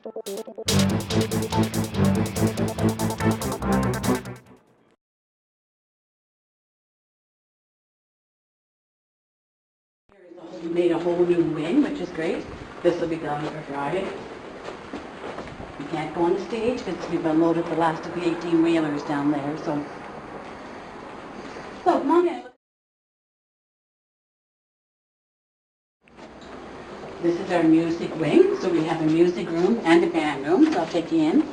We made a whole new wing, which is great. This will be done for Friday. We can't go on the stage because we've unloaded the last of the 18 wheelers down there. So come on in. This is our music wing. So we have a music room and a band room. So I'll take you in.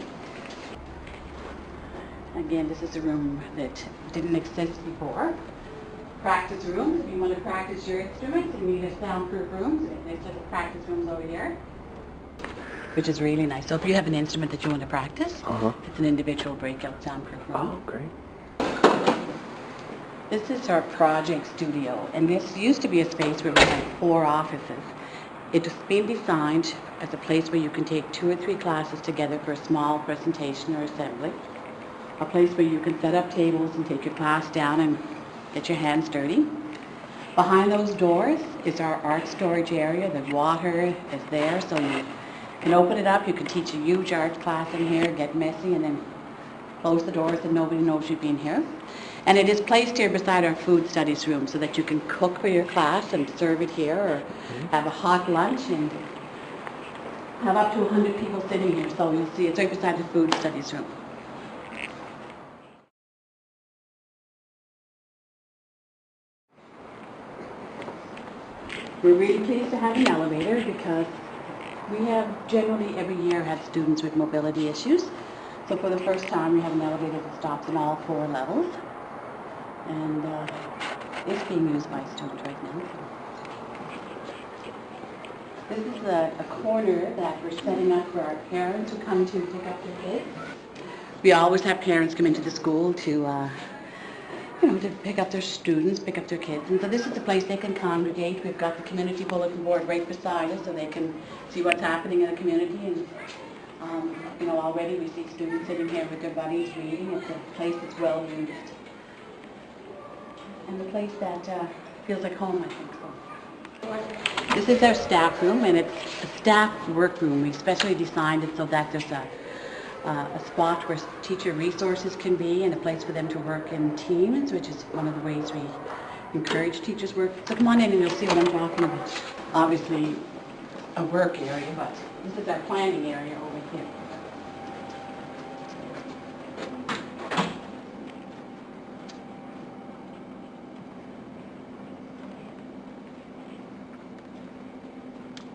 Again, this is a room that didn't exist before. Practice rooms. If you want to practice your instruments, you need a soundproof room. So there's little practice rooms over here, which is really nice. So if you have an instrument that you want to practice, it's an individual breakout soundproof room. Oh, great. This is our project studio, and this used to be a space where we had 4 offices. It was being designed as a place where you can take 2 or 3 classes together for a small presentation or assembly. A place where you can set up tables and take your class down and get your hands dirty. Behind those doors is our art storage area. The water is there, so you can open it up. You can teach a huge art class in here, get messy, and then close the doors and nobody knows you've been here. And it is placed here beside our food studies room so that you can cook for your class and serve it here, or have a hot lunch and have up to 100 people sitting here. So you'll see it's right beside the food studies room. We're really pleased to have an elevator because we have generally every year had students with mobility issues. So for the first time we have an elevator that stops in all 4 levels, and it's being used by students right now. This is a corner that we're setting up for our parents who come to pick up their kids. We always have parents come into the school to to pick up their students, pick up their kids. And so this is the place they can congregate. We've got the community bulletin board right beside us so they can see what's happening in the community. And, already we see students sitting here with their buddies reading. It's a place that's well used. And a place that feels like home, I think so. This is our staff room, and it's a staff work room. We specially designed it so that there's a spot where teacher resources can be, and a place for them to work in teams, which is one of the ways we encourage teachers work. So come on in and you'll see what I'm talking about. Obviously a work area, but this is our planning area over here.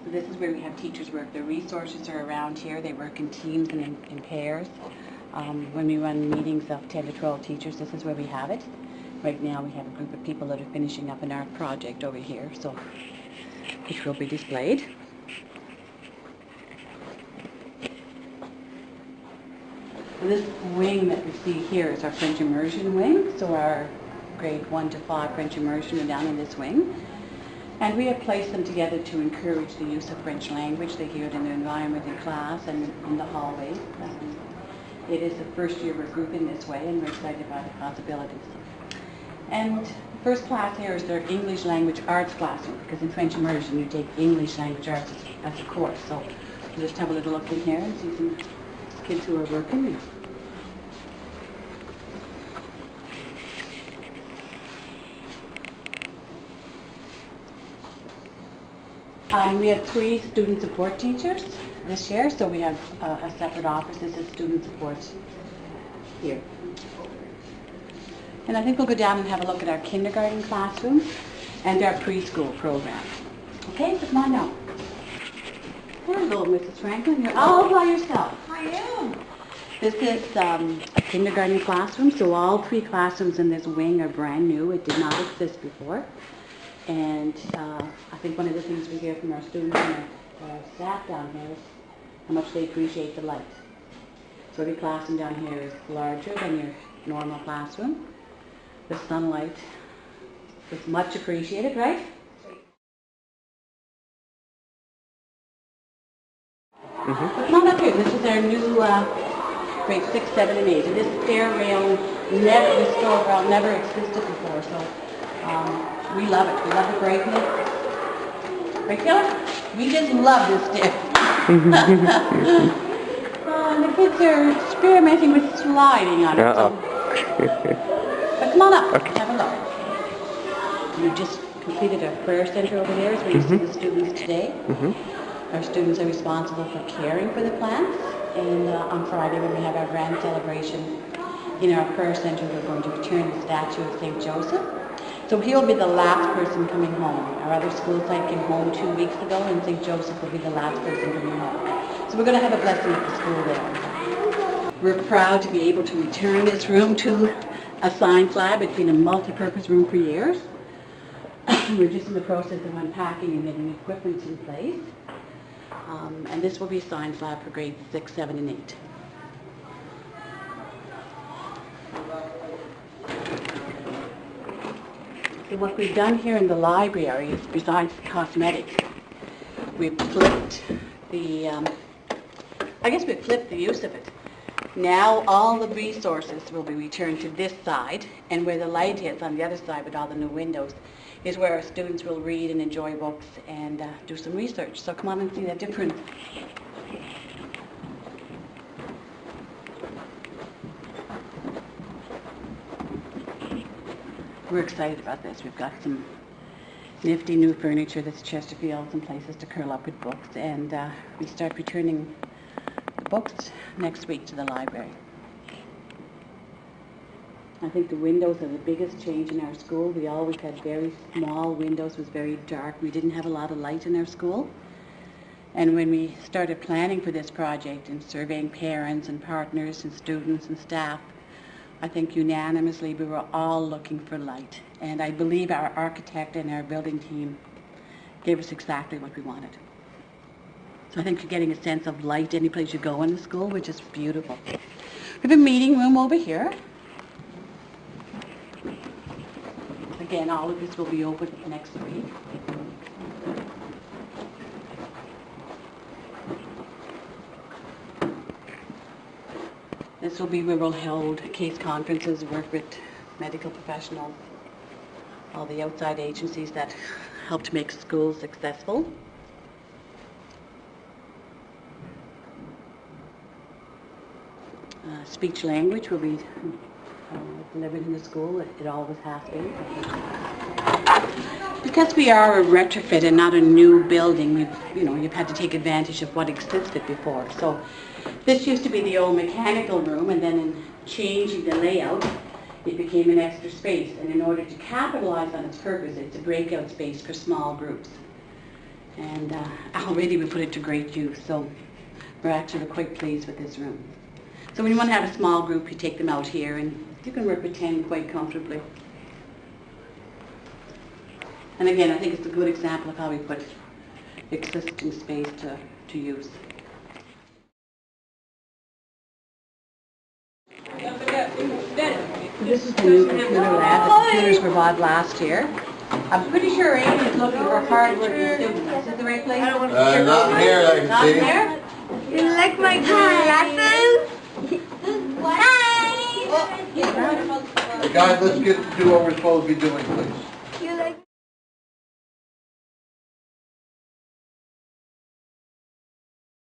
So this is where we have teachers work. The resources are around here. They work in teams and in pairs. When we run meetings of 10 to 12 teachers, this is where we have it. Right now we have a group of people that are finishing up an art project over here, so which will be displayed. This wing that we see here is our French immersion wing. So our grade 1 to 5 French immersion are down in this wing. And we have placed them together to encourage the use of French language. They hear it in their environment in class and in the hallways. It is the first year we're grouping this way, and we're excited by the possibilities. And the first class here is their English language arts classroom, because in French immersion you take English language arts as a course. So we'll just have a little look in here and see some kids who are working. We have 3 student support teachers this year, so we have a separate office. This is student support here. And I think we'll go down and have a look at our kindergarten classroom and our preschool program. Okay, so come on down. Hello, Mrs. Franklin. You're all by yourself. I am. This is a kindergarten classroom, so all 3 classrooms in this wing are brand new. It did not exist before. And I think one of the things we hear from our students and our staff down here is how much they appreciate the light. So every classroom down here is larger than your normal classroom. The sunlight is much appreciated, right? So come on up here. This is our new grade 6, 7, and 8. And this stair rail never existed before. So we love it. We love the breaking it. Right, Killer? We just love this dip. And the kids are experimenting with sliding on it. So. But come on up, okay. Have a look. We just completed our prayer center over there, as we see the students today. Our students are responsible for caring for the plants, and on Friday when we have our grand celebration in our prayer center, we're going to return the statue of St. Joseph. So he'll be the last person coming home. Our other school site came home 2 weeks ago, and St. Joseph will be the last person coming home. So we're going to have a blessing at the school there. We're proud to be able to return this room to a science lab. It's been a multi-purpose room for years. We're just in the process of unpacking and getting equipment in place. And this will be a science lab for grades 6, 7, and 8. So what we've done here in the library is, besides cosmetics, we've flipped the, we've flipped the use of it. Now all the resources will be returned to this side, and where the light is on the other side with all the new windows is where our students will read and enjoy books and do some research. So come on and see the difference. We're excited about this. We've got some nifty new furniture that's Chesterfield, some places to curl up with books, and we start returning the books next week to the library. I think the windows are the biggest change in our school. We always had very small windows. It was very dark. We didn't have a lot of light in our school. And when we started planning for this project and surveying parents and partners and students and staff, I think unanimously we were all looking for light. And I believe our architect and our building team gave us exactly what we wanted. So I think you're getting a sense of light any place you go in the school, which is beautiful. We have a meeting room over here. Again, all of this will be open next week. This will be where we'll hold case conferences, work with medical professionals, all the outside agencies that help to make schools successful. Speech language will be delivered in the school. It always has been. Because we are a retrofit and not a new building, you've had to take advantage of what existed before. So this used to be the old mechanical room, and then in changing the layout, it became an extra space. And in order to capitalize on its purpose, it's a breakout space for small groups. And already we put it to great use, so we're actually quite pleased with this room. So when you want to have a small group, you take them out here, and you can work with 10 quite comfortably. And again, I think it's a good example of how we put existing space to use. This is the new computer lab. The computers were bought last year. I'm pretty sure Amy is looking for hard-working students. Is this the right place? Not here, I can Not see. here? You like my glasses? Hi! Hey guys, let's get to do what we're supposed to be doing, please.